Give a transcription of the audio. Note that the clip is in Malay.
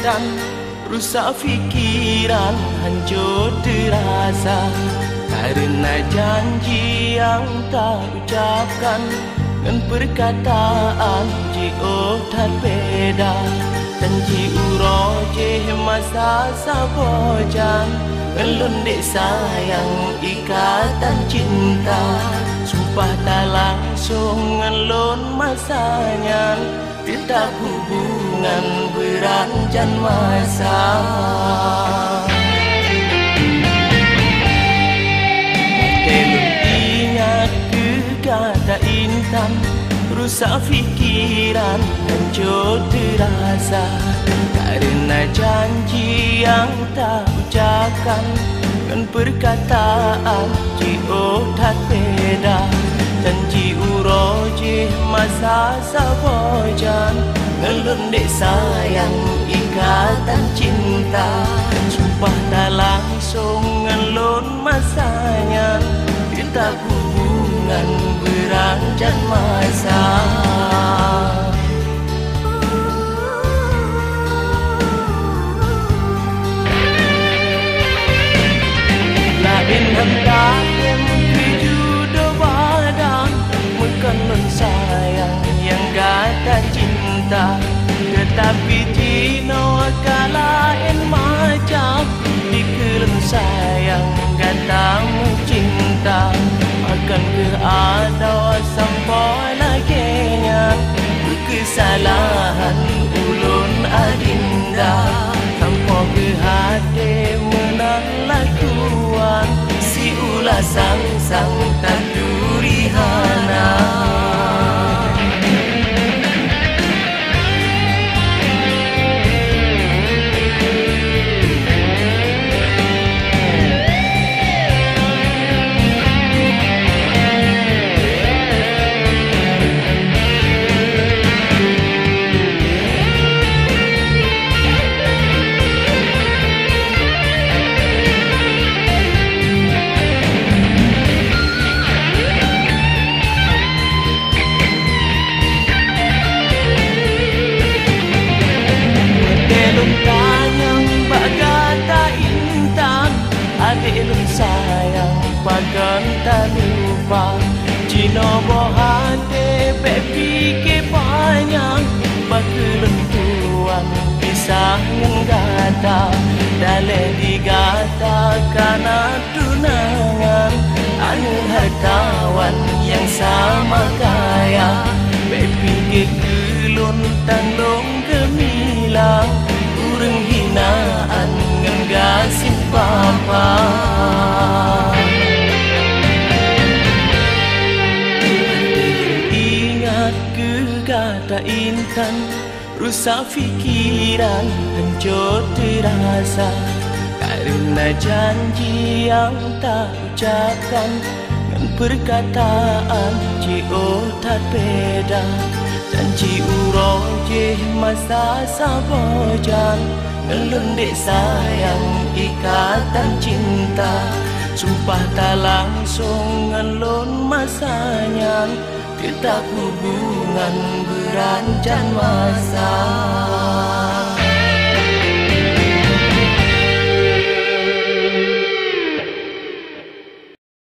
menjauhkan, rusak fikiran, hancur terasa. Karena janji yang tak ucapkan, dan perkataan jauh tak beda. Janji uroje masa sabojan, ngelun dek sayang ikatan cinta. Sumpah tak langsung ngelun masanya, tetap hubungan beranjan masa. Telur ingat ke kata intan, rusak fikiran, hancur terasa. Karena janji yang tak ucapkan, dan perkataan jauh tak beda. Janji uroje masa sabojan, ngelun dek sayang ikatan cinta. Sumpah tak langsung ngelun masanya, tetap hubungan beranjan masa. Lain hendak yang tujuh badan, mengenun sayang yang kata cinta. Tetapi jino kalain macam, dikelun sayang kata mencinta. Akan ke ada sampai laginya, kesalahan ulun adinda. Tanpa ke hati menang lakuan, si ulah sang-sang tak durihana. Ilun sayang pagan tak lupa, Cino bohate pikir panjang, bakulun tuan pisah ngenggata. Dale digata karena tunangan, anu hartawan yang sama kaya. Pikir kulun tanglong gemilang, urang hinaan ngegasih papa. Ingat ke kata intan, rusak fikiran, hancur terasa. Karena janji yang tak ucapkan, dan perkataan jauh tak beda. Janji uroje masa sabojan, ngelun dek sayang ikatan cinta. Sumpah tak langsung ngelun masanya, tetap hubungan beranjan masa.